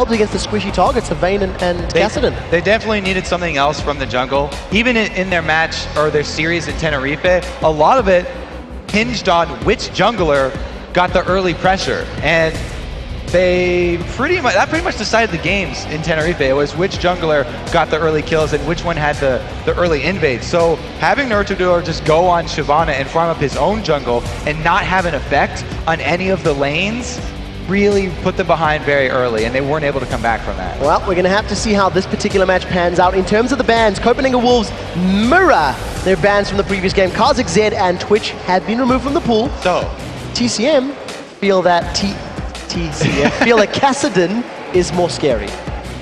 helped against the squishy targets of Vayne and Kassadin. They definitely needed something else from the jungle. Even in their match, or their series in Tenerife, a lot of it hinged on which jungler got the early pressure. And that pretty much decided the games in Tenerife. It was which jungler got the early kills and which one had the early invades. So having Motroco just go on Shyvana and farm up his own jungle and not have an effect on any of the lanes really put them behind very early, and they weren't able to come back from that. Well, we're going to have to see how this particular match pans out. In terms of the bans, Copenhagen Wolves mirror their bans from the previous game. Kazik, Zed, and Twitch have been removed from the pool. So TCM feel that feel that Kassadin is more scary.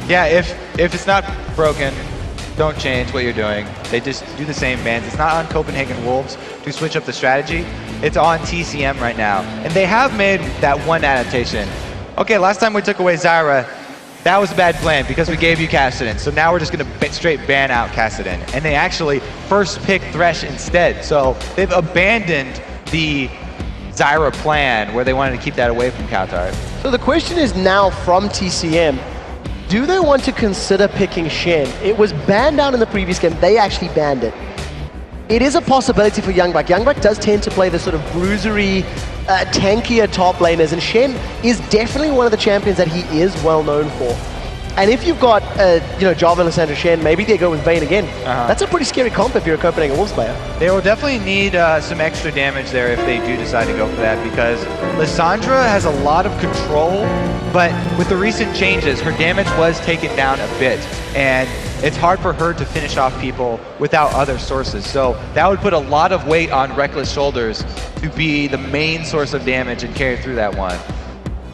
Yeah, if it's not broken, don't change what you're doing. They just do the same bans. It's not on Copenhagen Wolves to switch up the strategy. It's on TCM right now. And they have made that one adaptation. Okay, last time we took away Zyra, that was a bad plan because we gave you Kassadin. So now we're just going to straight ban out Kassadin. And they actually first picked Thresh instead. So they've abandoned the Zyra plan where they wanted to keep that away from cowTard. So the question is now from TCM, do they want to consider picking Shen? It was banned out in the previous game. They actually banned it. It is a possibility for YoungBuck. YoungBuck does tend to play the sort of bruisery, tankier top laners, and Shen is definitely one of the champions that he is well known for. And if you've got, Jwaow, Lissandra, Shen, maybe they go with Vayne again. That's a pretty scary comp if you're a Copenhagen Wolves player. They will definitely need some extra damage there if they do decide to go for that, because Lissandra has a lot of control, but with the recent changes, her damage was taken down a bit, and it's hard for her to finish off people without other sources. So that would put a lot of weight on Rekkles' shoulders to be the main source of damage and carry through that one.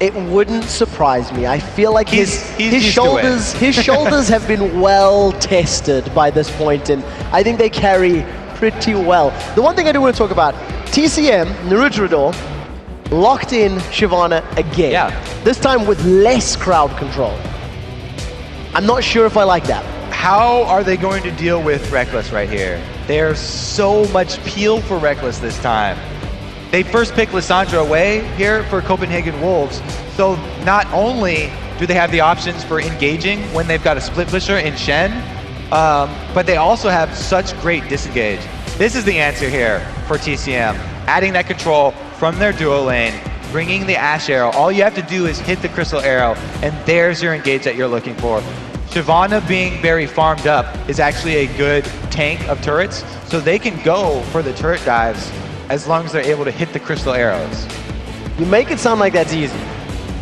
It wouldn't surprise me. I feel like his shoulders have been well tested by this point, and I think they carry pretty well. The one thing I do want to talk about, TCM, Naruto locked in Shyvana again. Yeah. This time with less crowd control. I'm not sure if I like that. How are they going to deal with Rekkles right here? There's so much peel for Rekkles this time. They first picked Lissandra away here for Copenhagen Wolves, so not only do they have the options for engaging when they've got a split pusher in Shen, but they also have such great disengage. This is the answer here for TCM. Adding that control from their duo lane, bringing the Ash Arrow. All you have to do is hit the Crystal Arrow, and there's your engage that you're looking for. Shyvana being very farmed up is actually a good tank of turrets, so they can go for the turret dives as long as they're able to hit the Crystal Arrows. You make it sound like that's easy.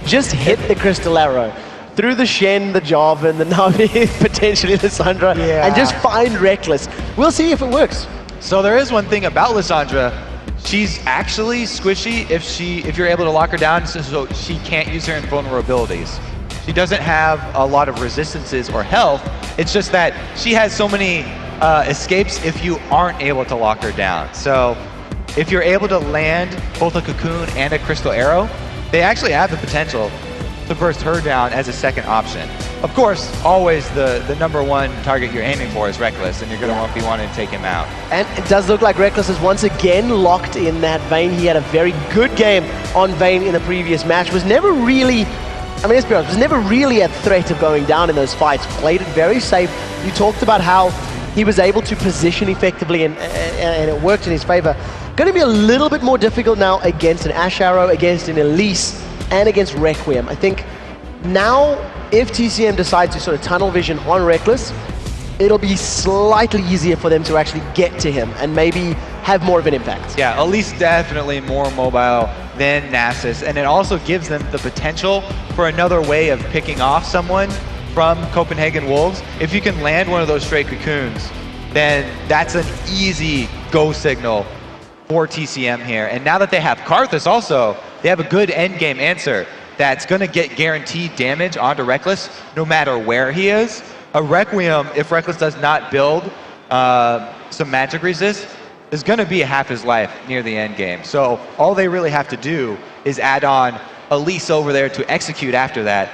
Just hit the Crystal Arrow. Through the Shen, the Jarvan, the Na'Vi, potentially Lissandra, and just find Rekkles. We'll see if it works. So there is one thing about Lissandra. She's actually squishy if you're able to lock her down, so she can't use her invulnerabilities. She doesn't have a lot of resistances or health. It's just that she has so many escapes if you aren't able to lock her down. So if you're able to land both a cocoon and a Crystal Arrow, they actually have the potential to burst her down as a second option. Of course, always the #1 target you're aiming for is Rekkles, and you're going to be wanting to take him out. And it does look like Rekkles is once again locked in that Vayne. He had a very good game on Vayne in the previous match. Was never really, let's be honest, was never really a threat of going down in those fights. Played it very safe. You talked about how he was able to position effectively, and it worked in his favor. Going to be a little bit more difficult now against an Ash Arrow, against an Elise, and against Requiem. I think now, if TCM decides to sort of tunnel vision on Rekkles, it'll be slightly easier for them to actually get to him and maybe have more of an impact. Yeah, Elise definitely more mobile than Nasus, and it also gives them the potential for another way of picking off someone from Copenhagen Wolves. If you can land one of those straight cocoons, then that's an easy go signal for TCM here. And now that they have Karthus also, they have a good end game answer that's going to get guaranteed damage onto Rekkles no matter where he is. A Requiem, if Rekkles does not build some magic resist, is going to be half his life near the end game. So all they really have to do is add on Elise over there to execute after that,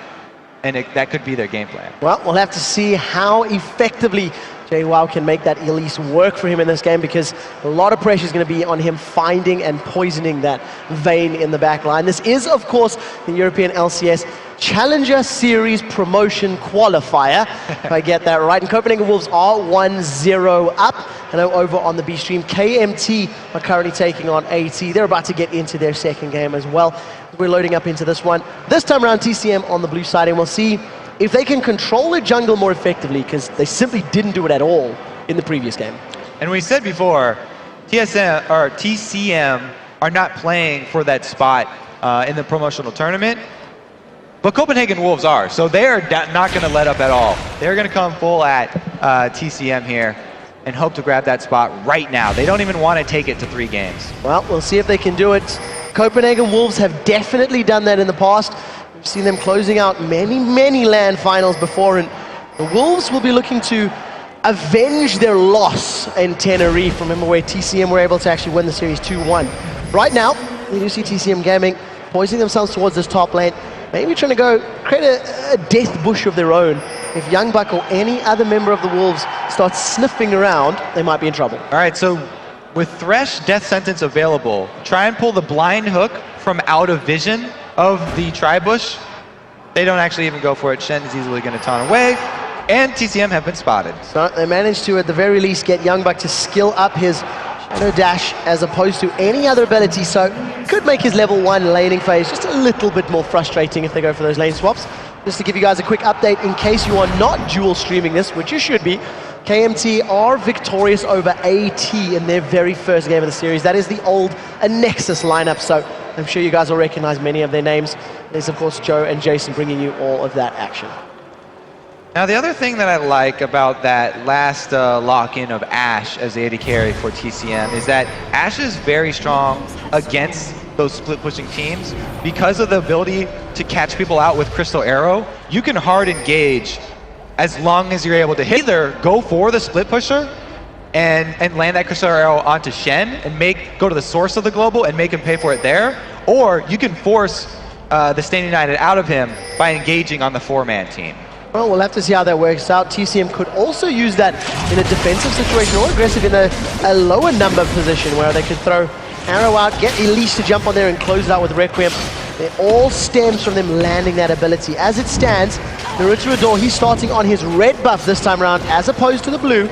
and that could be their game plan. Well, we'll have to see how effectively Jwaow can make that Elise work for him in this game because a lot of pressure is going to be on him finding and poisoning that Vayne in the back line. This is, of course, the European LCS Challenger Series Promotion Qualifier, if I get that right. And Copenhagen Wolves are 1-0 up. And over on the B stream, KMT are currently taking on AT. They're about to get into their second game as well. We're loading up into this one. This time around, TCM on the blue side, and we'll see if they can control their jungle more effectively, because they simply didn't do it at all in the previous game. And we said before, TCM are not playing for that spot in the promotional tournament, but Copenhagen Wolves are, so they are not going to let up at all. They're going to come full at TCM here and hope to grab that spot right now. They don't even want to take it to 3 games. Well, we'll see if they can do it. Copenhagen Wolves have definitely done that in the past. We've seen them closing out many LAN finals before, and the Wolves will be looking to avenge their loss in Tenerife. Remember where TCM were able to actually win the series 2-1. Right now, we do see TCM-Gaming poising themselves towards this top lane, maybe trying to go create a death bush of their own. If YoungBuck or any other member of the Wolves starts sniffing around, they might be in trouble. All right, so with Thresh Death Sentence available, try and pull the blind hook from out of vision of the tri-bush. They don't actually even go for it. Shen is easily going to taunt away, and TCM have been spotted. So they managed to, at the very least, get YoungBuck to skill up his Shadow Dash as opposed to any other ability, so could make his level 1 laning phase just a little bit more frustrating if they go for those lane swaps. Just to give you guys a quick update, in case you are not dual streaming this, which you should be, KMT are victorious over AT in their very first game of the series. That is the old Nexus lineup, so I'm sure you guys will recognize many of their names. There's, of course, Joe and Jason bringing you all of that action. Now, the other thing that I like about that last lock-in of Ashe as the AD carry for TCM is that Ashe is very strong against those split-pushing teams. Because of the ability to catch people out with Crystal Arrow, you can hard engage as long as you're able to either go for the split pusher and land that Crystal Arrow onto Shen and go to the source of the global and make him pay for it there, or you can force the Stand United out of him by engaging on the 4-man team. Well, we'll have to see how that works out. TCM could also use that in a defensive situation or aggressive in a lower number position where they could throw Arrow out, get Elise to jump on there and close it out with Requiem. It all stems from them landing that ability. As it stands, Naruto, he's starting on his red buff this time around as opposed to the blue.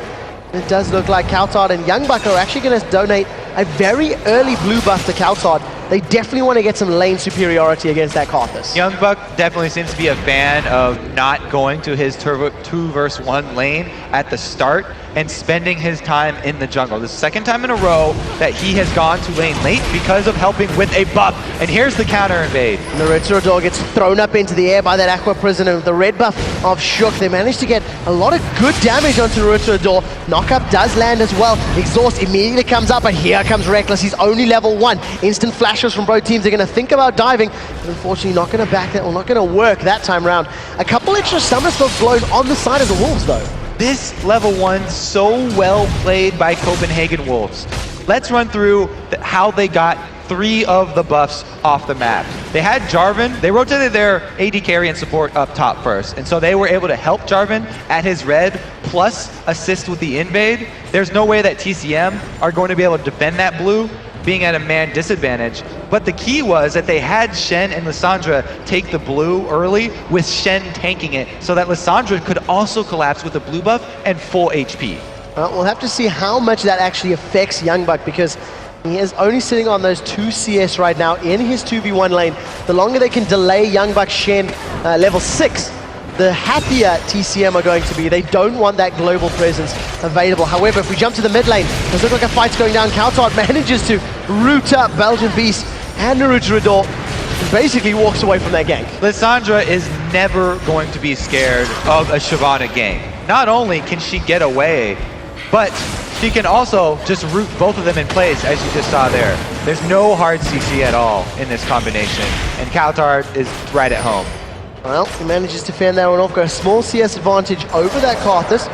It does look like cowTard and YoungBuck are actually going to donate a very early blue buff to cowTard. They definitely want to get some lane superiority against that Karthus. YoungBuck definitely seems to be a fan of not going to his 2-versus-1 lane at the start and spending his time in the jungle. The second time in a row that he has gone to lane late because of helping with a buff. And here's the counter invade. Naruto gets thrown up into the air by that Aqua Prisoner with the red buff of Shook. They managed to get a lot of good damage onto Naruto. Knockup does land as well. Exhaust immediately comes up, but here comes Rekkles. He's only level 1. Instant flashes from both teams. They're going to think about diving, but unfortunately not going to back that, or not going to work that time around. A couple extra summer spells blown on the side of the Wolves though. This level 1 so well played by Copenhagen Wolves. Let's run through how they got 3 of the buffs off the map. They had Jarvan, they rotated their AD carry and support up top first, and so they were able to help Jarvan at his red, plus assist with the invade. There's no way that TCM are going to be able to defend that blue, being at a man disadvantage. But the key was that they had Shen and Lissandra take the blue early, with Shen tanking it, so that Lissandra could also collapse with the blue buff and full HP. We'll have to see how much that actually affects YoungBuck, because he is only sitting on those 2 CS right now in his 2v1 lane. The longer they can delay YoungBuck Shen level 6, the happier TCM are going to be. They don't want that global presence available. However, if we jump to the mid lane, does look like a fight's going down. cowTard manages to root up Belgianbeast and Naruto and basically walks away from that gank. Lissandra is never going to be scared of a Shyvana gank. Not only can she get away, but she can also just root both of them in place, as you just saw there. There's no hard CC at all in this combination, and cowTard is right at home. Well, he manages to fend that one off, got a small CS advantage over that Karthus.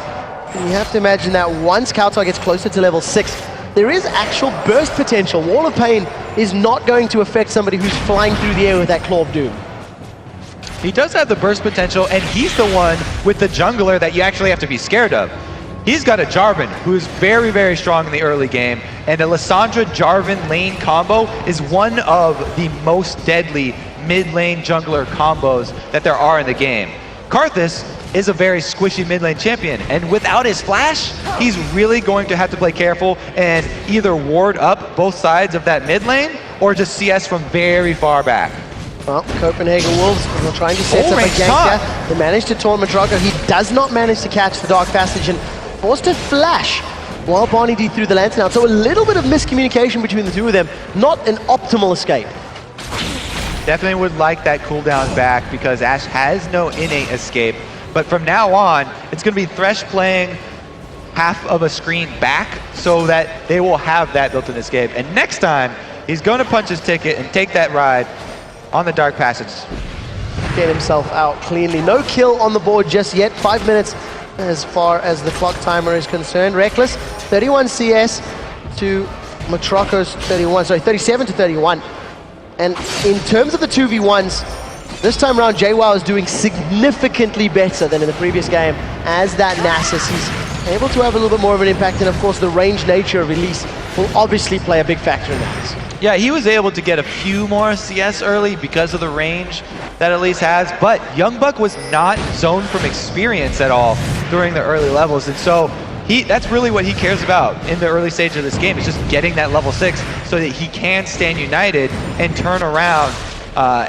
And you have to imagine that once cowTard gets closer to level 6, there is actual burst potential. Wall of Pain is not going to affect somebody who's flying through the air with that Claw of Doom. He does have the burst potential, and he's the one with the jungler that you actually have to be scared of. He's got a Jarvan who's very, very strong in the early game, and a Lissandra Jarvan lane combo is one of the most deadly mid lane jungler combos that there are in the game. Karthus is a very squishy mid lane champion, and without his flash, he's really going to have to play careful and either ward up both sides of that mid lane or just CS from very far back. Well, Copenhagen Wolves are trying to set up a gank here. They managed to taunt Motroco. He does not manage to catch the Dark Passage and forced to flash while BarneyD threw the lantern out. So a little bit of miscommunication between the two of them. Not an optimal escape. Definitely would like that cooldown back because Ashe has no innate escape. But from now on, it's going to be Thresh playing half of a screen back so that they will have that built-in escape. And next time, he's going to punch his ticket and take that ride on the Dark Passage. Get himself out cleanly. No kill on the board just yet. 5 minutes as far as the clock timer is concerned. Rekkles, 31 CS to Motroco's 37 to 31. And in terms of the 2v1s, this time around Jwaow is doing significantly better than in the previous game. As that Nasus, he's able to have a little bit more of an impact, and of course the range nature of release will obviously play a big factor in that. Yeah, he was able to get a few more CS early because of the range that Elise has, but YoungBuck was not zoned from experience at all during the early levels, and so that's really what he cares about in the early stage of this game, is just getting that level 6 so that he can stand united and turn around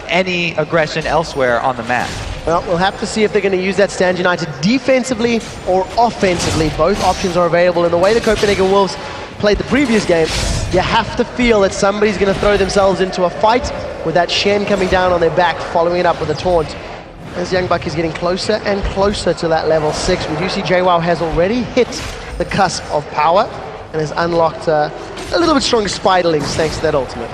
any aggression elsewhere on the map. Well, we'll have to see if they're going to use that stand united defensively or offensively. Both options are available. In the way the Copenhagen Wolves played the previous game, you have to feel that somebody's going to throw themselves into a fight with that Shen coming down on their back, following it up with a taunt. As YoungBuck is getting closer and closer to that level 6, we do see Jwaow has already hit the cusp of power and has unlocked a little bit stronger Spiderlings thanks to that ultimate.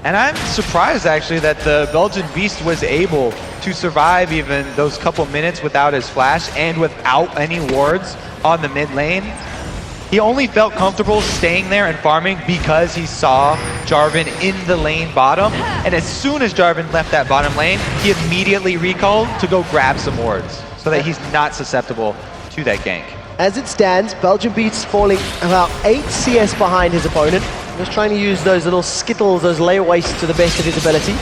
And I'm surprised actually that the Belgianbeast was able to survive even those couple minutes without his flash and without any wards on the mid lane. He only felt comfortable staying there and farming because he saw Jarvan in the lane bottom, and as soon as Jarvan left that bottom lane, he immediately recalled to go grab some wards so that he's not susceptible to that gank. As it stands, Belgianbeast falling about 8 CS behind his opponent. Just trying to use those little skittles, those layer wastes to the best of his ability.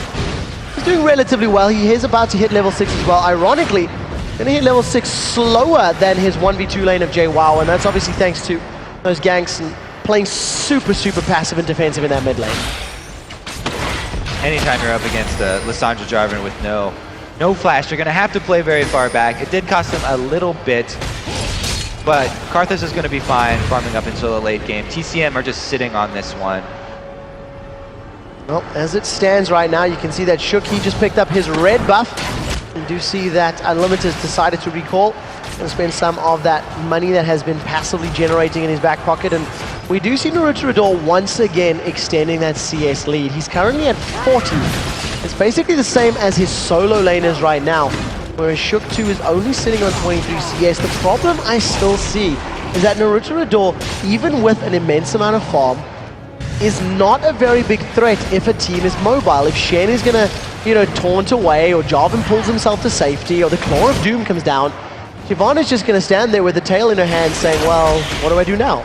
He's doing relatively well. He is about to hit level 6 as well. Ironically, going to hit level 6 slower than his 1v2 lane of Jwaow, and that's obviously thanks to those ganks and playing super passive and defensive in that mid lane. Anytime you're up against Lissandra Jarvan with no flash, you're going to have to play very far back. It did cost him a little bit, but Karthus is going to be fine farming up until the late game. TCM are just sitting on this one. Well, as it stands right now, you can see that Shook, he just picked up his red buff. You do see that Unlimited has decided to recall and spend some of that money that has been passively generating in his back pocket. And we do see Naruto once again extending that CS lead. He's currently at 40. It's basically the same as his solo laners right now, whereas Shook 2 is only sitting on 23 CS. The problem I still see is that Naruto, even with an immense amount of farm, is not a very big threat if a team is mobile. If Shen is gonna, taunt away, or Jarvan pulls himself to safety, or the Claw of Doom comes down, Shyvana's just gonna stand there with the tail in her hand saying, well, what do I do now?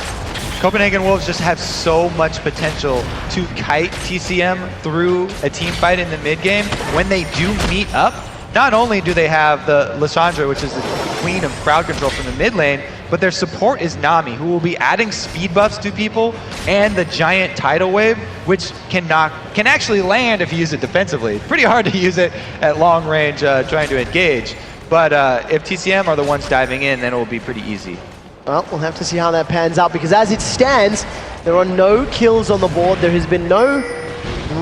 Copenhagen Wolves just have so much potential to kite TCM through a team fight in the mid game. When they do meet up, not only do they have the Lissandra, which is the queen of crowd control from the mid lane, but their support is Nami, who will be adding speed buffs to people, and the giant tidal wave, which can actually land if you use it defensively. It's pretty hard to use it at long range trying to engage. But if TCM are the ones diving in, then it will be pretty easy. Well, we'll have to see how that pans out, because as it stands, there are no kills on the board. There has been no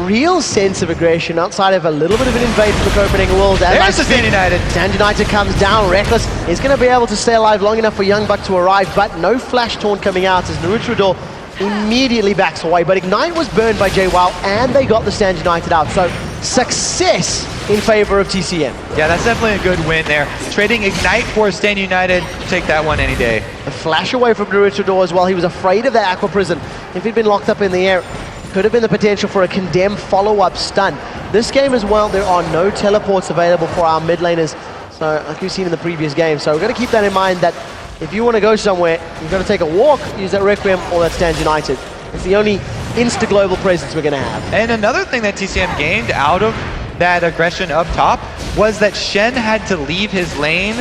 real sense of aggression outside of a little bit of an invade from the Copenhagen Wolves. There's the Stand United. Stand United comes down. Rekkles is going to be able to stay alive long enough for YoungBuck to arrive, but no flash taunt coming out as Naruto immediately backs away. But Ignite was burned by Jwaow, and they got the Stand United out. So success in favor of TCM. Yeah, that's definitely a good win there. Trading Ignite for Stand United, take that one any day. A flash away from Naruto as well. He was afraid of that Aqua Prison. If he'd been locked up in the air, could have been the potential for a condemned follow-up stun. This game as well, there are no teleports available for our mid laners, so like we've seen in the previous game. So we're going to keep that in mind, that if you want to go somewhere, you've got to take a walk, use that Requiem, or that Stand United. It's the only insta-global presence we're going to have. And another thing that TCM gained out of that aggression up top was that Shen had to leave his lane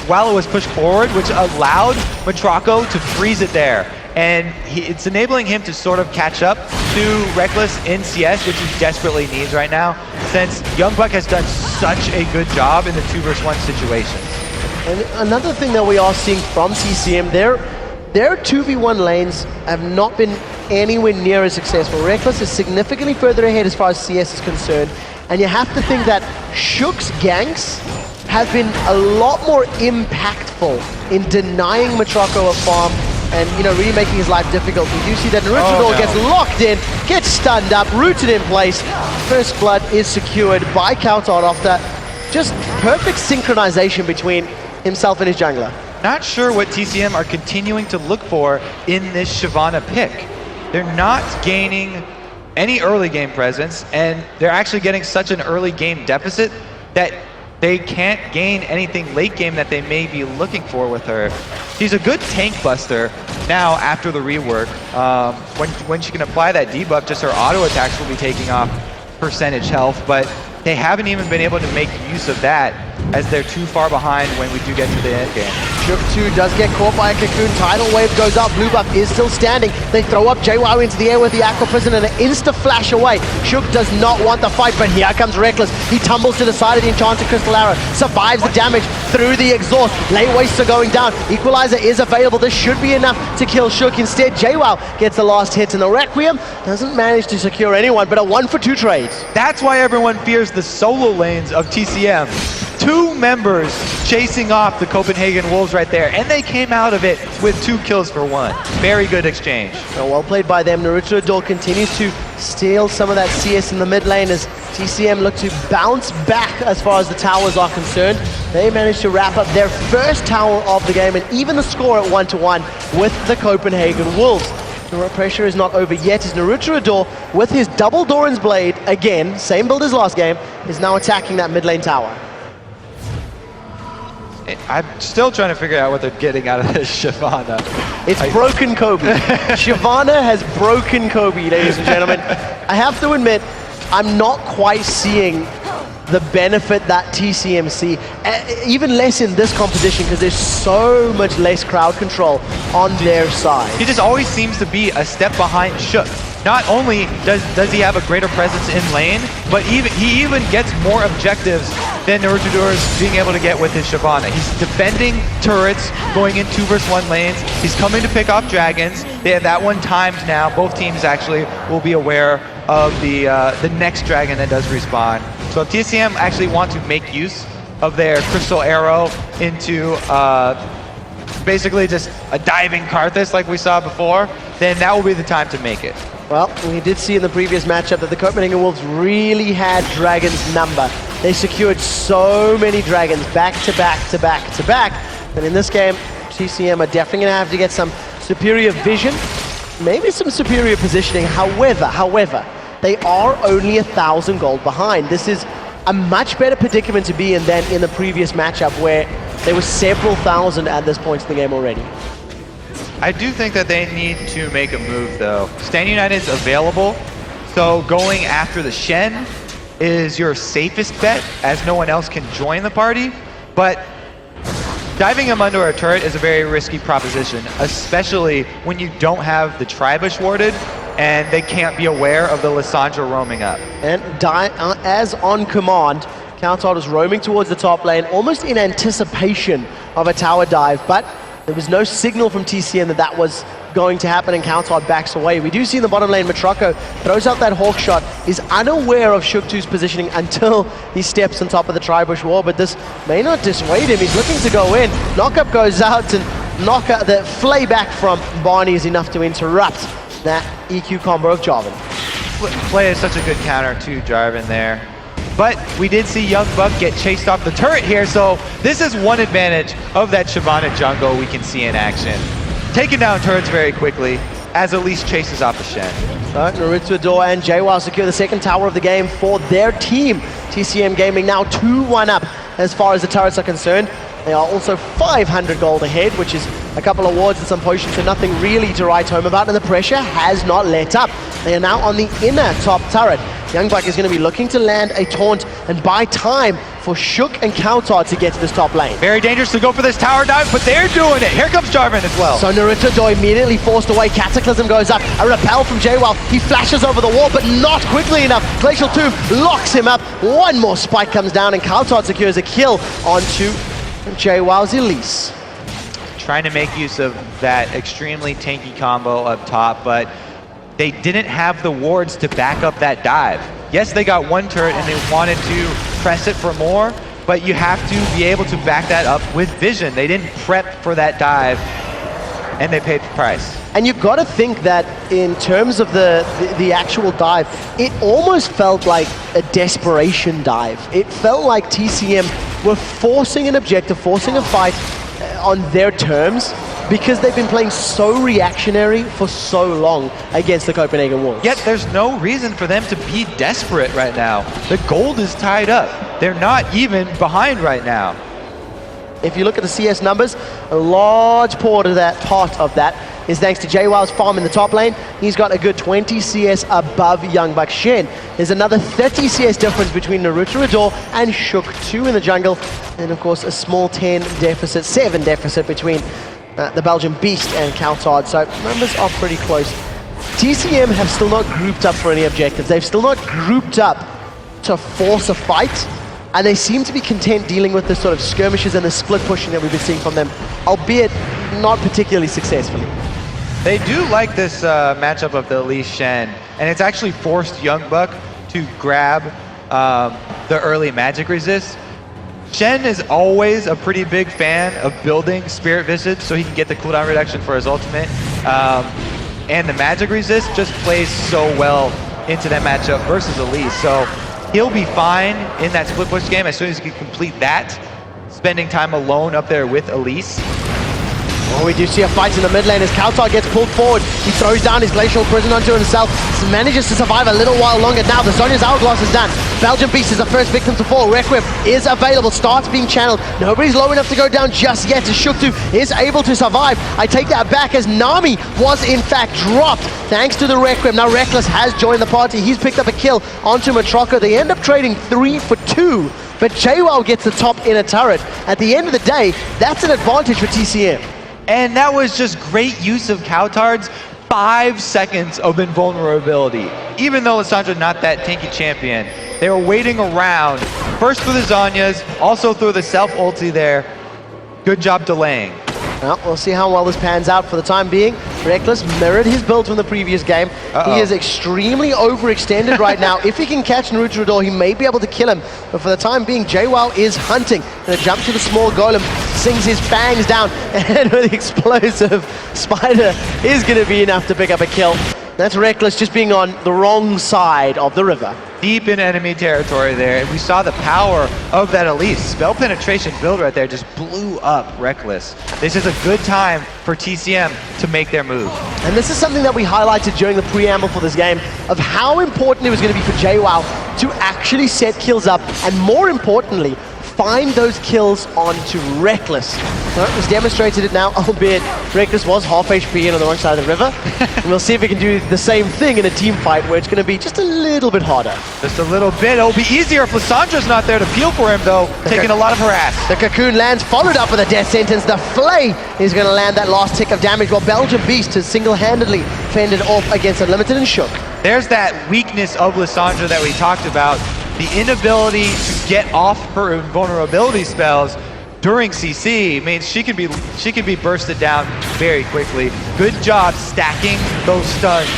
while it was pushed forward, which allowed Motroco to freeze it there. And it's enabling him to sort of catch up to Rekkles in CS, which he desperately needs right now, since YoungBuck has done such a good job in the 2v1 situations. And another thing that we are seeing from TCM, their 2v1 lanes have not been anywhere near as successful. Rekkles is significantly further ahead as far as CS is concerned, and you have to think that Shook's ganks have been a lot more impactful in denying Motroco a farm and, you know, really making his life difficult. We do see that Naruto gets locked in, gets stunned up, rooted in place. First blood is secured by cowTard after just perfect synchronization between himself and his jungler. Not sure what TCM are continuing to look for in this Shyvana pick. They're not gaining any early game presence, and they're actually getting such an early game deficit that they can't gain anything late game that they may be looking for with her. She's a good tank buster now after the rework. When she can apply that debuff, just her auto attacks will be taking off percentage health, but they haven't even been able to make use of that as they're too far behind when we do get to the end game. Shook 2 does get caught by a cocoon. Tidal wave goes up. Blue buff is still standing. They throw up Jwaow into the air with the Aqua Prison and an insta-flash away. Shook does not want the fight, but here comes Rekkles. He tumbles to the side of the Enchanted Crystal Arrow. Survives the damage through the exhaust. Lane wastes are going down. Equalizer is available. This should be enough to kill Shook. Instead, Jwaow gets the last hit, and the Requiem doesn't manage to secure anyone, but a 1-for-2 trade. That's why everyone fears the solo lanes of TCM. 2 members chasing off the Copenhagen Wolves right there, and they came out of it with 2 kills for 1. Very good exchange. Well played by them. Naruto Adore continues to steal some of that CS in the mid lane as TCM look to bounce back as far as the towers are concerned. They managed to wrap up their first tower of the game and even the score at 1-1 with the Copenhagen Wolves. The pressure is not over yet as Naruto Adore, with his double Doran's Blade, again, same build as last game, is now attacking that mid lane tower. I'm still trying to figure out what they're getting out of this Shyvana. It's broken Kobe. Shyvana has broken Kobe, ladies and gentlemen. I have to admit, I'm not quite seeing the benefit that TCM see, even less in this composition because there's so much less crowd control on their side. He just always seems to be a step behind Shook. Not only does he have a greater presence in lane, but he even gets more objectives than Naruto is being able to get with his Shyvana. He's defending turrets, going in 2v1 lanes. He's coming to pick off dragons. They have that one timed now. Both teams actually will be aware of the next dragon that does respawn. So if TCM actually want to make use of their Crystal Arrow into basically just a diving Karthus like we saw before, then that will be the time to make it. Well, we did see in the previous matchup that the Copenhagen Wolves really had Dragon's number. They secured so many dragons back to back to back to back. But in this game, TCM are definitely going to have to get some superior vision, maybe some superior positioning. However, they are only 1,000 gold behind. This is a much better predicament to be in than in the previous matchup where there were several thousand at this point in the game already. I do think that they need to make a move though. Stand United is available, so going after the Shen is your safest bet as no one else can join the party, but diving him under a turret is a very risky proposition, especially when you don't have the Tribush warded and they can't be aware of the Lissandra roaming up. And as on command, cowTard was roaming towards the top lane, almost in anticipation of a tower dive, but there was no signal from TCM that that was going to happen, and cowTard backs away. We do see in the bottom lane, Motroco throws out that hawk shot, is unaware of Shook 2's positioning until he steps on top of the Tribush wall, but this may not dissuade him. He's looking to go in. Knockup goes out, and the flayback from Barney is enough to interrupt that EQ combo of Jarvan. Play is such a good counter to Jarvan there. But we did see YoungBuck get chased off the turret here, so this is one advantage of that Shyvana jungle we can see in action. Taking down turrets very quickly, as at least chases off the Shen. Naruto Adore and Jwaow secure the second tower of the game for their team. TCM Gaming now 2-1 up as far as the turrets are concerned. They are also 500 gold ahead, which is a couple of wards and some potions, so nothing really to write home about, and the pressure has not let up. They are now on the inner top turret. YoungBuck is going to be looking to land a taunt and buy time for Shook and cowTard to get to this top lane. Very dangerous to go for this tower dive, but they're doing it. Here comes Jarvan as well. So Motroco immediately forced away. Cataclysm goes up. A repel from Jwaow. He flashes over the wall, but not quickly enough. Glacial Tomb locks him up. One more spike comes down, and cowTard secures a kill onto Jwow's Elise. Trying to make use of that extremely tanky combo up top, but they didn't have the wards to back up that dive. Yes, they got one turret and they wanted to press it for more, but you have to be able to back that up with vision. They didn't prep for that dive, and they paid the price. And you've got to think that in terms of the actual dive, it almost felt like a desperation dive. It felt like TCM were forcing an objective, forcing a fight on their terms, because they've been playing so reactionary for so long against the Copenhagen Wolves. Yet there's no reason for them to be desperate right now. The gold is tied up. They're not even behind right now. If you look at the CS numbers, a large part of that is thanks to Jwow's farm in the top lane. He's got a good 20 CS above YoungBuck Shen. There's another 30 CS difference between Motroco and Shook 2 in the jungle. And of course, a small 7 deficit between the Belgianbeast and cowTard. So numbers are pretty close. TCM have still not grouped up for any objectives. They've still not grouped up to force a fight. And they seem to be content dealing with the sort of skirmishes and the split pushing that we've been seeing from them, albeit not particularly successfully. They do like this matchup of the Elise Shen, and it's actually forced YoungBuck to grab the early magic resist. Shen is always a pretty big fan of building Spirit Visage so he can get the cooldown reduction for his ultimate. And the magic resist just plays so well into that matchup versus Elise. So he'll be fine in that split push game as soon as he can complete that, spending time alone up there with Elise. Well, we do see a fight in the mid lane as cowTard gets pulled forward. He throws down his Glacial Prison onto himself, manages to survive a little while longer. Now the Zhonya's Hourglass is done. Belgianbeast is the first victim to fall. Requiem is available, starts being channeled. Nobody's low enough to go down just yet. Shook2 is able to survive. I take that back as Nami was in fact dropped thanks to the Requiem. Now Rekkles has joined the party. He's picked up a kill onto Motroco. They end up trading 3 for 2. But Jwaow gets the top inner turret. At the end of the day, that's an advantage for TCM. And that was just great use of cowTard's 5 seconds of invulnerability. Even though Lissandra not that tanky champion, they were waiting around. First through the Zhonyas, also through the self-ulti there. Good job delaying. Well, we'll see how well this pans out for the time being. Rekkles mirrored his build from the previous game. He is extremely overextended right now. If he can catch Motroco, he may be able to kill him. But for the time being, Jwaow is hunting. Gonna jump to the small golem, sings his fangs down, and with the explosive spider is gonna be enough to pick up a kill. That's Rekkles just being on the wrong side of the river. Deep in enemy territory there, and we saw the power of that Elise. Spell penetration build right there just blew up Rekkles. This is a good time for TCM to make their move. And this is something that we highlighted during the preamble for this game, of how important it was going to be for Jwaow to actually set kills up, and more importantly, find those kills onto Rekkles. Well, it was demonstrated it now, albeit Rekkles was half HP and on the wrong side of the river. And we'll see if we can do the same thing in a team fight where it's going to be just a little bit harder. Just a little bit. It'll be easier if Lissandra's not there to peel for him, though, taking a lot of harass. The cocoon lands, followed up with a death sentence. The Flay is going to land that last tick of damage, while Belgianbeast has single-handedly fended off against Unlimited and Shook. There's that weakness of Lissandra that we talked about. The inability to get off her invulnerability spells during CC means she can be bursted down very quickly. Good job stacking those stuns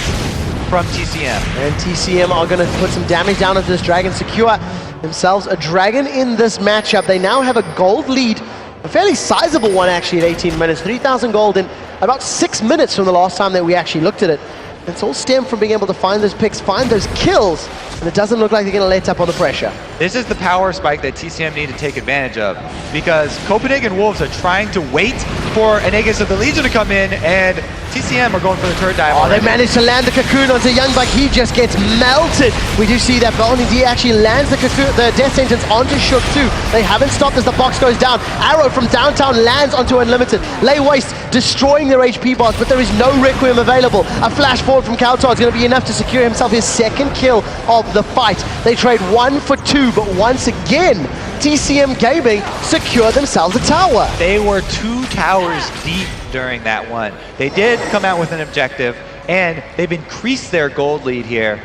from TCM. And TCM are going to put some damage down into this dragon, secure themselves a dragon in this matchup. They now have a gold lead, a fairly sizable one actually at 18 minutes, 3,000 gold in about 6 minutes from the last time that we actually looked at it. It's all stemmed from being able to find those picks, find those kills, and it doesn't look like they're going to let up on the pressure. This is the power spike that TCM need to take advantage of, because Copenhagen Wolves are trying to wait for an Aegis of the Legion to come in, and TCM are going for the turret dive. Oh, they managed to land the cocoon onto YoungBuck. He just gets melted. We do see that BarneyD actually lands the cocoon, the death sentence onto Shook too. They haven't stopped as the box goes down. Arrow from downtown lands onto Unlimited. Lay Waste destroying their HP bars, but there is no Requiem available. A flash forward from cowTard is going to be enough to secure himself his second kill of the fight. They trade 1 for 2, but once again, TCM-Gaming secure themselves a tower. They were 2 towers deep during that one. They did come out with an objective, and they've increased their gold lead here.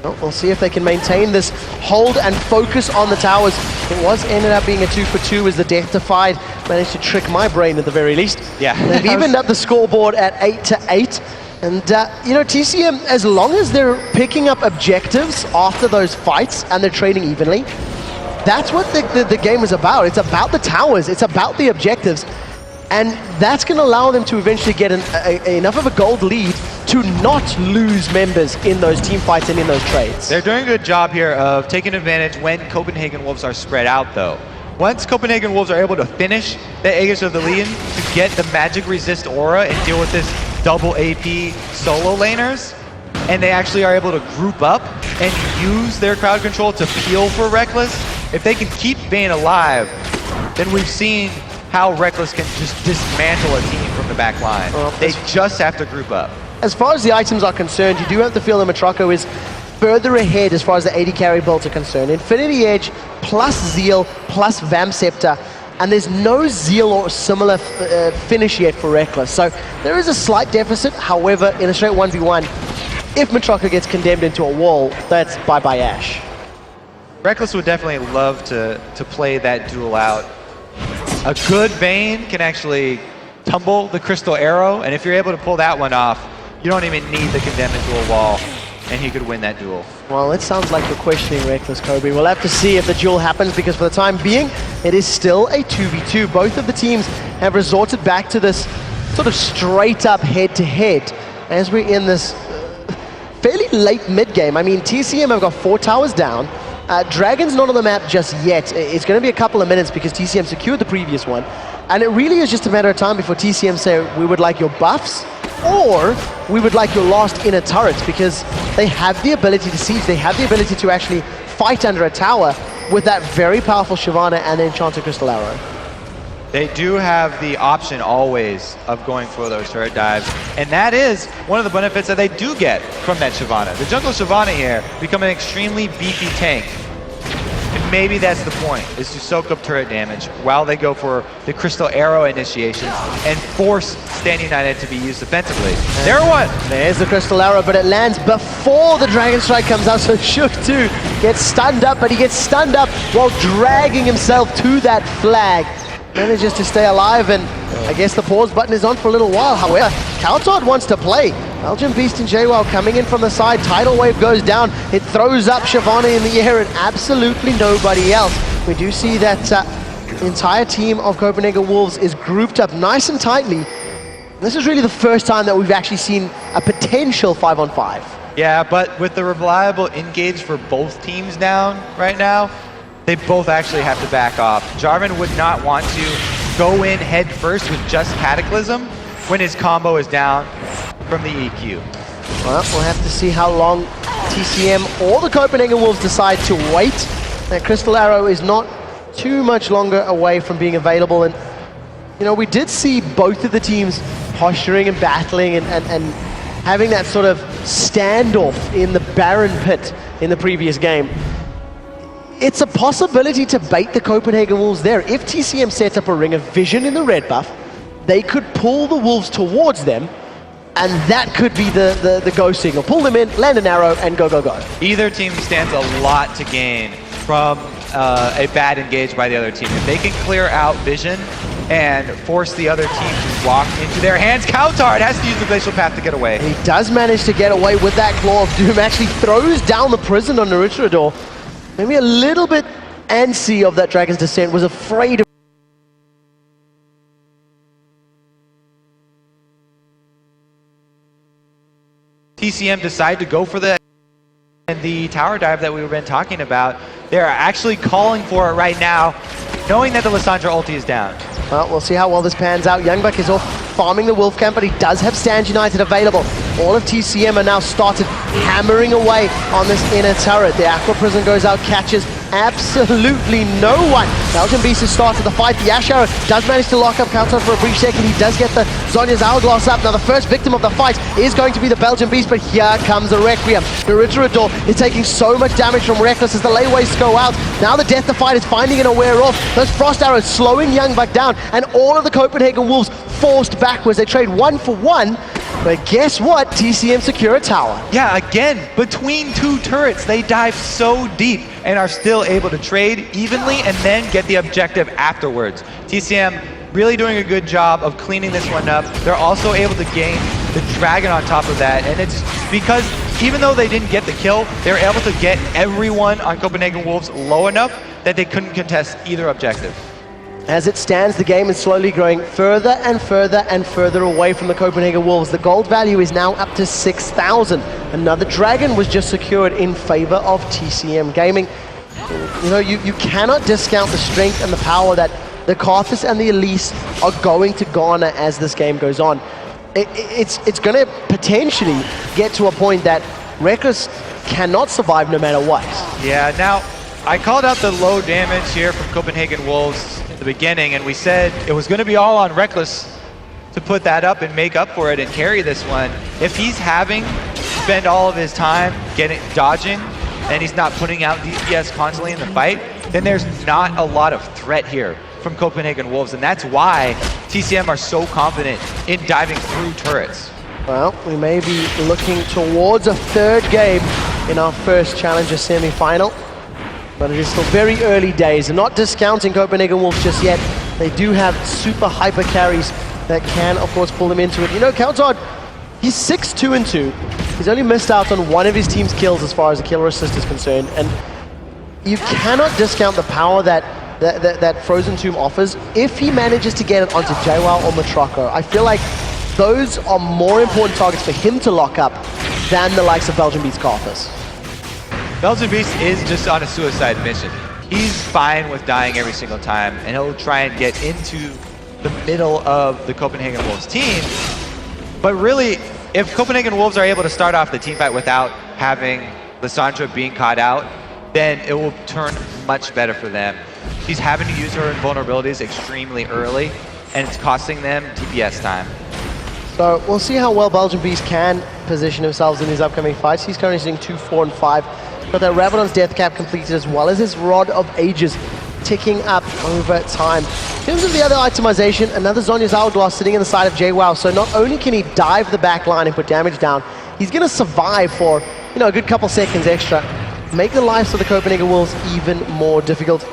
Well, we'll see if they can maintain this hold and focus on the towers. It was ended up being a 2 for 2 as the Death Defied managed to trick my brain at the very least. Yeah. They've evened up the scoreboard at 8 to 8. And, you know, TCM, as long as they're picking up objectives after those fights and they're trading evenly, that's what the game is about. It's about the towers. It's about the objectives. And that's going to allow them to eventually get enough of a gold lead to not lose members in those team fights and in those trades. They're doing a good job here of taking advantage when Copenhagen Wolves are spread out, though. Once Copenhagen Wolves are able to finish the Aegis of the Legion to get the magic resist aura and deal with this double AP solo laners, and they actually are able to group up and use their crowd control to peel for Rekkles, if they can keep Vayne alive, then we've seen how Rekkles can just dismantle a team from the back line. They just have to group up. As far as the items are concerned, you do have to feel that Motroco is further ahead as far as the AD carry builds are concerned. Infinity Edge plus Zeal plus Vamp Scepter, and there's no Zeal or similar finish yet for Rekkles. So there is a slight deficit. However, in a straight 1v1, if Motroco gets condemned into a wall, that's bye-bye Ash. Rekkles would definitely love to play that duel out. A good Vayne can actually tumble the Crystal Arrow, and if you're able to pull that one off, you don't even need the condemn into a wall, and he could win that duel. Well, it sounds like you're questioning Rekkles, Kobe. We'll have to see if the duel happens, because for the time being, it is still a 2v2. Both of the teams have resorted back to this sort of straight-up head-to-head as we're in this fairly late mid-game. I mean, TCM have got 4 towers down. Dragon's not on the map just yet. It's going to be a couple of minutes because TCM secured the previous one. And it really is just a matter of time before TCM say, we would like your buffs, or we would like your last inner turrets, because they have the ability to siege. They have the ability to actually fight under a tower with that very powerful Shyvana and the Enchanted Crystal Arrow. They do have the option always of going for those turret dives, and that is one of the benefits that they do get from that Shyvana. The jungle Shyvana here become an extremely beefy tank, and maybe that's the point, is to soak up turret damage while they go for the Crystal Arrow initiation and force Stand United to be used offensively. There one! There's the Crystal Arrow, but it lands before the Dragon Strike comes out, so Shook too gets stunned up, but he gets stunned up while dragging himself to that flag. Manages to stay alive, and I guess the pause button is on for a little while. However, cowTard wants to play. Belgianbeast and Jwaow coming in from the side. Tidal Wave goes down. It throws up Shyvana in the air and absolutely nobody else. We do see that the entire team of Copenhagen Wolves is grouped up nice and tightly. This is really the first time that we've actually seen a potential 5-on-5. Yeah, but with the reliable engage for both teams down right now, they both actually have to back off. Jarvan would not want to go in head first with just Cataclysm when his combo is down from the EQ. Well, we'll have to see how long TCM or the Copenhagen Wolves decide to wait. That Crystal Arrow is not too much longer away from being available, and you know, we did see both of the teams posturing and battling and having that sort of standoff in the Baron Pit in the previous game. It's a possibility to bait the Copenhagen Wolves there. If TCM sets up a Ring of Vision in the red buff, they could pull the Wolves towards them, and that could be the go signal. Pull them in, land an arrow, and go, go, go. Either team stands a lot to gain from a bad engage by the other team. If they can clear out Vision and force the other team to walk into their hands, cowTard has to use the Glacial Path to get away. He does manage to get away with that Claw of Doom. Actually throws down the prison on Naruto. Maybe a little bit antsy of that Dragon's Descent, was afraid of TCM decide to go for the tower dive that we've been talking about. They're actually calling for it right now, knowing that the Lissandra ulti is down. Well, we'll see how well this pans out. YoungBuck is off farming the Wolf camp, but he does have Stand United available. All of TCM are now started hammering away on this inner turret. The Aqua Prison goes out, catches absolutely no one. Belgianbeast has started the fight. The Ash Arrow does manage to lock up cowTard for a brief second. He does get the Zhonya's Hourglass up. Now the first victim of the fight is going to be the Belgianbeast, but here comes the Requiem. The Ritterador is taking so much damage from Rekkles as the layways go out. Now the Death Defied is finding it a wear off. Those Frost Arrows slowing YoungBuck down, and all of the Copenhagen Wolves forced backwards. They trade 1 for 1. But guess what? TCM secure a tower. Yeah, again, between two turrets, they dive so deep and are still able to trade evenly and then get the objective afterwards. TCM really doing a good job of cleaning this one up. They're also able to gain the Dragon on top of that, and it's because even though they didn't get the kill, they were able to get everyone on Copenhagen Wolves low enough that they couldn't contest either objective. As it stands, the game is slowly growing further and further and further away from the Copenhagen Wolves. The gold value is now up to 6,000. Another Dragon was just secured in favor of TCM Gaming. You know, you cannot discount the strength and the power that the Karthus and the Elise are going to garner as this game goes on. It's going to potentially get to a point that Rekkles cannot survive no matter what. Yeah, now, I called out the low damage here from Copenhagen Wolves in the beginning, and we said it was going to be all on Rekkles to put that up and make up for it and carry this one. If he's having to spend all of his time dodging, and he's not putting out DPS constantly in the fight, then there's not a lot of threat here from Copenhagen Wolves, and that's why TCM are so confident in diving through turrets. Well, we may be looking towards a third game in our first Challenger semi-final. But it is still very early days, and not discounting Copenhagen Wolves just yet. They do have super hyper carries that can, of course, pull them into it. You know, cowTard, he's 6-2-2. He's only missed out on one of his team's kills as far as the killer assist is concerned, and you cannot discount the power that Frozen Tomb offers if he manages to get it onto Jwaow or Motroco. I feel like those are more important targets for him to lock up than the likes of Belgianbeast Karthus. Belgianbeast is just on a suicide mission. He's fine with dying every single time, and he'll try and get into the middle of the Copenhagen Wolves team. But really, if Copenhagen Wolves are able to start off the teamfight without having Lissandra being caught out, then it will turn much better for them. She's having to use her vulnerabilities extremely early, and it's costing them DPS time. So we'll see how well Belgianbeast can position themselves in these upcoming fights. He's currently sitting 2, 4, and 5. Got that Rabadon's Death Cap completed, as well as his Rod of Ages ticking up over time. In terms of the other itemization, another Zhonya's Hourglass sitting in the side of Jwaow. So not only can he dive the back line and put damage down, he's going to survive for, you know, a good couple seconds extra. Make the lives of the Copenhagen Wolves even more difficult.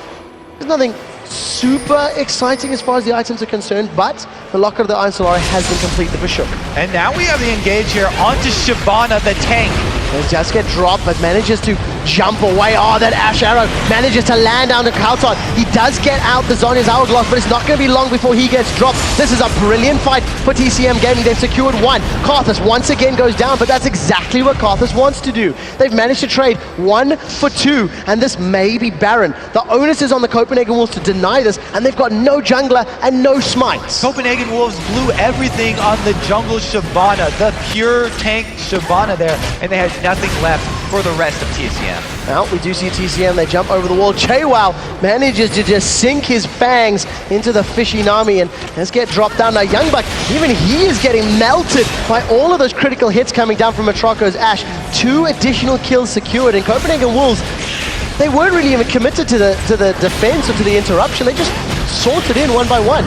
There's nothing super exciting as far as the items are concerned, but the Locker of the Iron Solari has been completed for sure. And now we have the engage here onto Shyvana, the tank. They just get dropped, but manages to jump away. Oh, that Ash Arrow manages to land down to cowTard. He does get out the Zhonya's Hourglass, but it's not going to be long before he gets dropped. This is a brilliant fight for TCM Gaming. They've secured one. Karthus once again goes down, but that's exactly what Karthus wants to do. They've managed to trade 1 for 2, and this may be barren. The onus is on the Copenhagen Wolves to deny this, and they've got no jungler and no smites. Copenhagen Wolves blew everything on the jungle Shyvana, the pure tank Shyvana there, and they had nothing left for the rest of TCM. Now, we do see TCM, they jump over the wall. Jwaow manages to just sink his fangs into the fishy Nami and let's get dropped down. Now, YoungBuck, even he is getting melted by all of those critical hits coming down from Motroco's Ash. 2 additional kills secured, and Copenhagen Wolves, they weren't really even committed to the defense or to the interruption. They just sorted in one by one.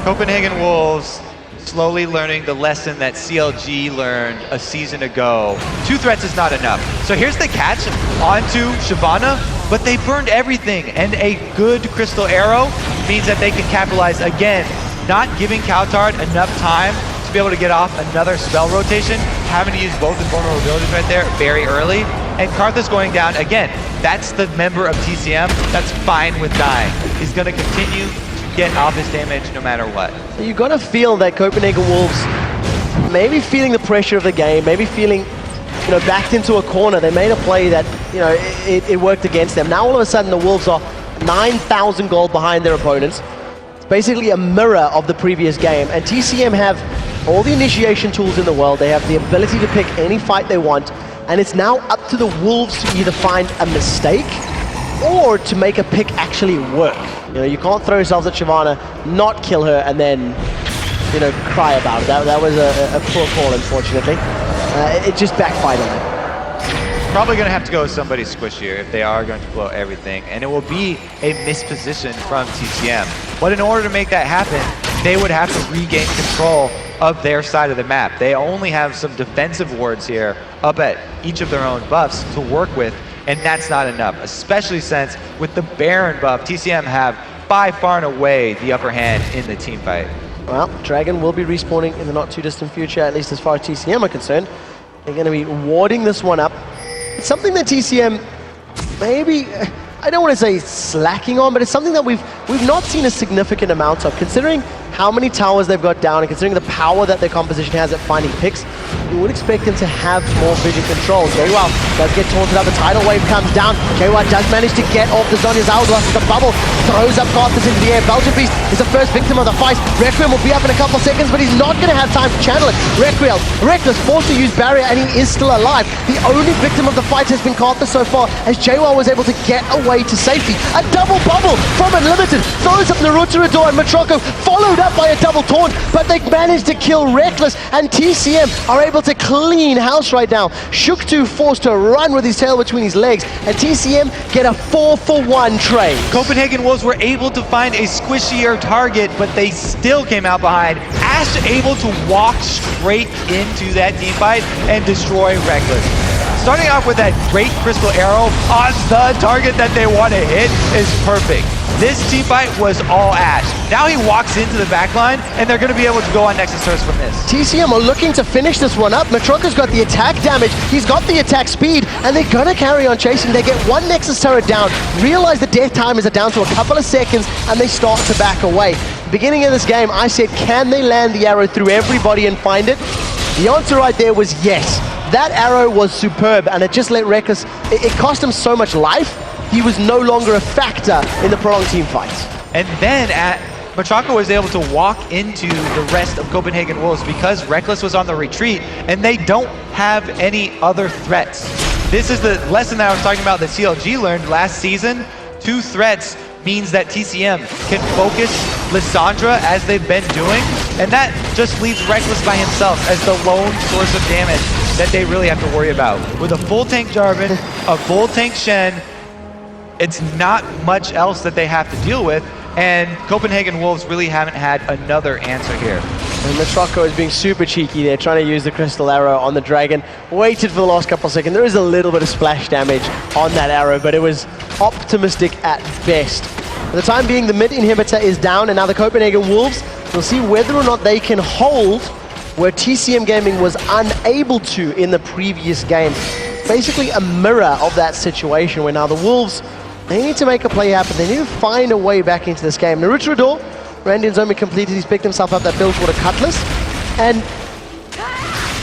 Copenhagen Wolves slowly learning the lesson that CLG learned a season ago. 2 threats is not enough. So here's the catch onto Shyvana, but they burned everything, and a good Crystal Arrow means that they can capitalize again, not giving cowTard enough time to be able to get off another spell rotation, having to use both his vulnerabilities right there very early, and Karthus going down again. That's the member of TCM that's fine with dying. He's going to continue get off his damage no matter what. So you got to feel that Copenhagen Wolves maybe feeling the pressure of the game, maybe feeling, you know, backed into a corner. They made a play that, you know, it worked against them. Now all of a sudden the Wolves are 9,000 gold behind their opponents. basically a mirror of the previous game, and TCM have all the initiation tools in the world. They have the ability to pick any fight they want, and it's now up to the Wolves to either find a mistake or to make a pick actually work. You know, you can't throw yourselves at Shyvana, not kill her, and then, you know, cry about it. That was a poor call, unfortunately. It just backfired on them. Probably going to have to go with somebody squishier if they are going to blow everything, and it will be a misposition from TCM. But in order to make that happen, they would have to regain control of their side of the map. They only have some defensive wards here up at each of their own buffs to work with, and that's not enough, especially since with the Baron buff, TCM have by far and away the upper hand in the team fight. Well, Dragon will be respawning in the not too distant future, at least as far as TCM are concerned. They're going to be warding this one up. It's something that TCM maybe, I don't want to say slacking on, but it's something that we've not seen a significant amount of, considering how many towers they've got down and considering the power that their composition has at finding picks. You would expect them to have more vision control. Jwaow does get taunted up, the tidal wave comes down. Jwaow does manage to get off the Zhonya's hourglass with the bubble, throws up Carthus into the air. Belgianbeast is the first victim of the fight. Requiem will be up in a couple seconds, but he's not going to have time to channel it. Rekkles forced to use barrier, and he is still alive. The only victim of the fight has been Carthus so far, as Jwaow was able to get away to safety. A double bubble from Unlimited, throws up Naruto and Motroco, followed up by a double taunt, but they managed to kill Rekkles, and TCM are able to clean house right now. Shuk2 forced to run with his tail between his legs, and TCM get a 4-for-1 trade. Copenhagen Wolves were able to find a squishier target, but they still came out behind. Ash able to walk straight into that team fight and destroy Rekkles. Starting off with that great crystal arrow on the target that they want to hit is perfect. This team fight was all Ash. Now he walks into the backline, and they're going to be able to go on Nexus Turrets from this. TCM are looking to finish this one up. Motroco's got the attack damage, he's got the attack speed, and they're going to carry on chasing. They get one Nexus Turret down, realize the death time is down to a couple of seconds, and they start to back away. Beginning of this game, I said, can they land the arrow through everybody and find it? The answer right there was yes. That arrow was superb, and it just let Rekkles, it cost him so much life. He was no longer a factor in the prolonged team fights. And then Motroco was able to walk into the rest of Copenhagen Wolves because Rekkles was on the retreat, and they don't have any other threats. This is the lesson that I was talking about that CLG learned last season. 2 threats means that TCM can focus Lissandra as they've been doing, and that just leaves Rekkles by himself as the lone source of damage that they really have to worry about. With a full tank Jarvan, a full tank Shen, it's not much else that they have to deal with, and Copenhagen Wolves really haven't had another answer here. And Motroco is being super cheeky there, trying to use the crystal arrow on the dragon. Waited for the last couple of seconds. There is a little bit of splash damage on that arrow, but it was optimistic at best. For the time being, the mid inhibitor is down, and now the Copenhagen Wolves will see whether or not they can hold where TCM-Gaming was unable to in the previous game. Basically a mirror of that situation where now the Wolves, they need to make a play happen. They need to find a way back into this game. Naruto, Randian's only completed. He's picked himself up that Bilgewater Cutlass. And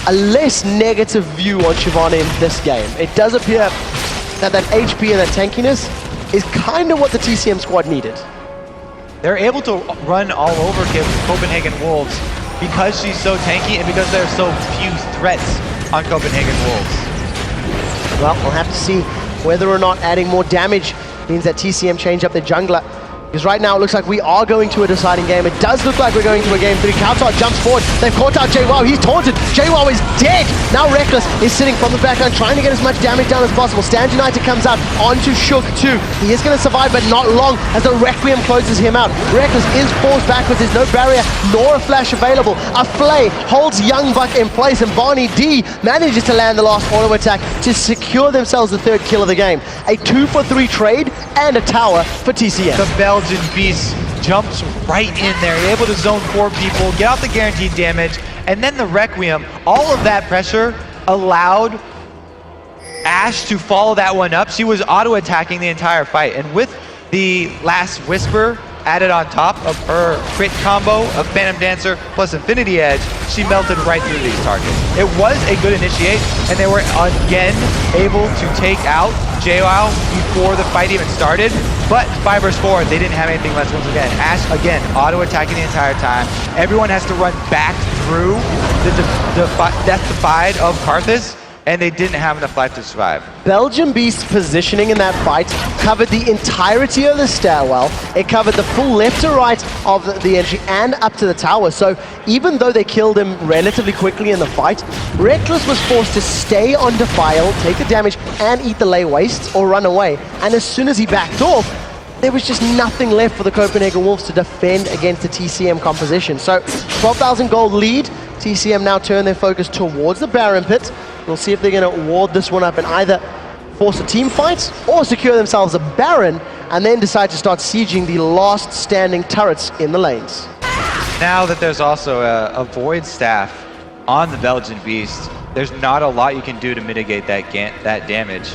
a less negative view on Shyvana in this game. It does appear that that HP and that tankiness is kind of what the TCM squad needed. They're able to run all over Copenhagen Wolves because she's so tanky and because there are so few threats on Copenhagen Wolves. Well, we'll have to see whether or not adding more damage means that TCM change up their jungler. Because right now it looks like we are going to a deciding game. It does look like we're going to a game 3. cowTard jumps forward. They've caught out Jwaow. He's taunted. Jwaow is dead. Now Rekkles is sitting from the backline trying to get as much damage down as possible. Stand United comes out onto Shuk2. He is going to survive, but not long as the Requiem closes him out. Rekkles is forced backwards. There's no barrier nor a flash available. A Flay holds YoungBuck in place, and BarneyD manages to land the last auto attack to secure themselves the 3rd kill of the game. A 2-for-3 trade and a tower for TCM. The Belgianbeast jumps right in there, able to zone 4 people, get out the guaranteed damage, and then the Requiem. All of that pressure allowed Ash to follow that one up. She was auto-attacking the entire fight, and with the last Whisper added on top of her crit combo of Phantom Dancer plus Infinity Edge, she melted right through these targets. It was a good initiate, and they were again able to take out Jwaow before the fight even started. But 5 vs 4, they didn't have anything left once again. Ash, again, auto-attacking the entire time. Everyone has to run back through the death-defied of Karthus, and they didn't have enough life to survive. Belgianbeast's positioning in that fight covered the entirety of the stairwell. It covered the full left to right of the entry and up to the tower. So even though they killed him relatively quickly in the fight, Rekkles was forced to stay on Defile, take the damage, and eat the lay wastes or run away. And as soon as he backed off, there was just nothing left for the Copenhagen Wolves to defend against the TCM composition. So 12,000 gold lead. TCM now turn their focus towards the Baron pit. We'll see if they're going to ward this one up and either force a team fight or secure themselves a Baron and then decide to start sieging the last standing turrets in the lanes. Now that there's also a Void Staff on the Belgianbeast, there's not a lot you can do to mitigate that damage.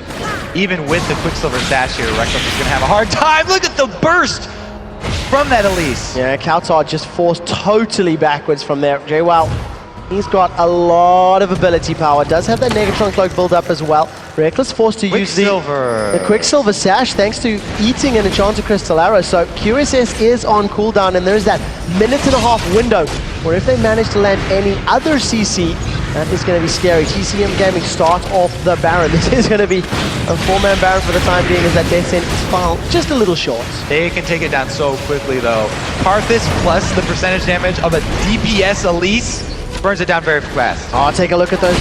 Even with the Quicksilver Sash here, Rekkles is going to have a hard time. Look at the burst from that Elise. Yeah, cowTard just forced totally backwards from there. Jwaow, he's got a lot of ability power. Does have that Negatron Cloak build up as well. Rekkles forced to use the Quicksilver Sash thanks to eating an Enchanted Crystal Arrow. So QSS is on cooldown, and there's that minute-and-a-half window where if they manage to land any other CC, that is going to be scary. TCM-Gaming start off the Baron. This is going to be a 4-man Baron for the time being, as that death sentence file just a little short. They can take it down so quickly, though. Karthus plus the percentage damage of a DPS Elise burns it down very fast. Oh, take a look at those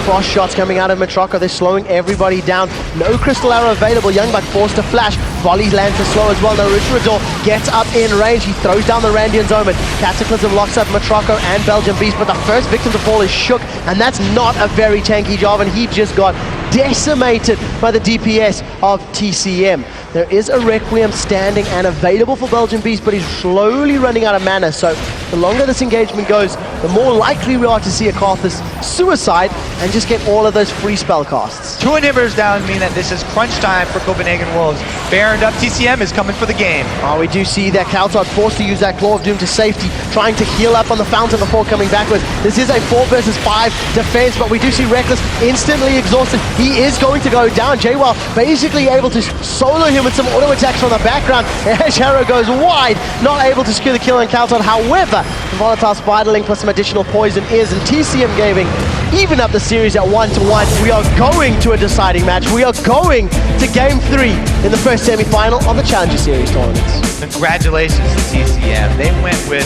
frost shots coming out of Motroco. They're slowing everybody down. No Crystal Arrow available. YoungBuck forced to flash. Volleys land to slow as well. No Richardor gets up in range. He throws down the Randian's Omen. Cataclysm locks up Motroco and Belgianbeast, but the first victim to fall is Shook, and that's not a very tanky job, and he just got decimated by the DPS of TCM. There is a Requiem standing and available for Belgianbeast, but he's slowly running out of mana, so the longer this engagement goes, the more likely we are to see a Karthus suicide and just get all of those free spell casts. 2 inhibitors down mean that this is crunch time for Copenhagen Wolves. Baroned up, TCM is coming for the game. Oh, we do see that cowTard forced to use that Claw of Doom to safety, trying to heal up on the Fountain before coming backwards. This is a 4 versus 5 defense, but we do see Rekkles instantly exhausted. He is going to go down. Jwaow basically able to solo him with some auto attacks from the background. Edge Arrow goes wide, not able to secure the kill on cowTard. However, the Volatile Spiderling plus some additional poison is, and TCM-Gaming even up the series at 1-1. We are going to a deciding match. We are going to Game 3 in the first semi-final of the Challenger Series tournaments. Congratulations to TCM. They went with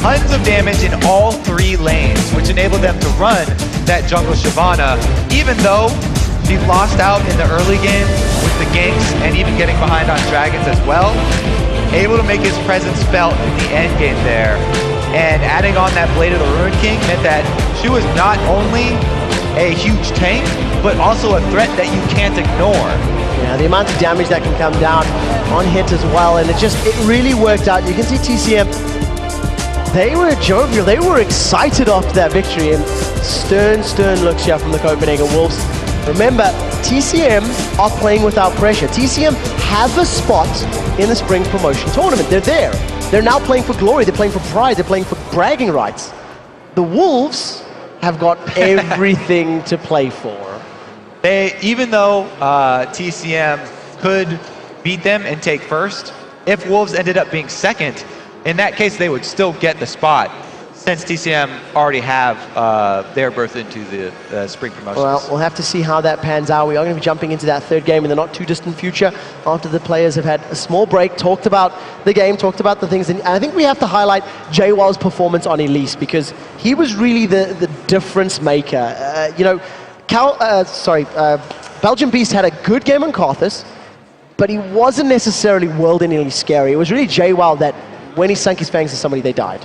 tons of damage in all 3 lanes, which enabled them to run that jungle Shyvana, even though she lost out in the early game with the ganks and even getting behind on dragons as well. Able to make his presence felt in the end game there. And adding on that Blade of the Ruin King meant that she was not only a huge tank, but also a threat that you can't ignore. Yeah, the amount of damage that can come down on hit as well, and it really worked out. You can see TCM, they were jovial, they were excited after that victory, and stern looks here from the Copenhagen Wolves. Remember, TCM are playing without pressure. TCM have a spot in the spring promotion tournament. They're there. They're now playing for glory. They're playing for pride. They're playing for bragging rights. The Wolves have got everything to play for. Even though TCM could beat them and take first, if Wolves ended up being second, in that case they would still get the spot, since TCM already have their berth into the spring promotions. Well, we'll have to see how that pans out. We are going to be jumping into that third game in the not too distant future after the players have had a small break, talked about the game, talked about the things. And I think we have to highlight Jwaw's performance on Elise, because he was really the difference maker. You know, Belgianbeast had a good game on Karthus, but he wasn't necessarily world-endingly scary. It was really Jwaow that, when he sunk his fangs to somebody, they died.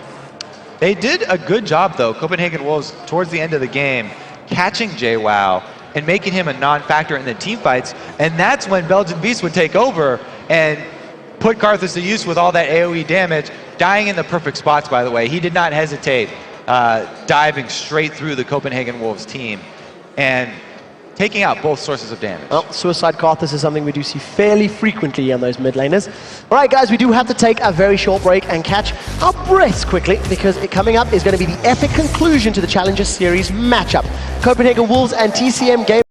They did a good job, though, Copenhagen Wolves, towards the end of the game, catching Jwaow and making him a non-factor in the team fights. And that's when Belgianbeast would take over and put Karthus to use with all that AoE damage, dying in the perfect spots, by the way. He did not hesitate, diving straight through the Copenhagen Wolves team. And taking out both sources of damage. Well, Suicide Carthus is something we do see fairly frequently on those mid laners. All right, guys, we do have to take a very short break and catch our breaths quickly, because coming up is going to be the epic conclusion to the Challenger Series matchup. Copenhagen Wolves and TCM Gamin.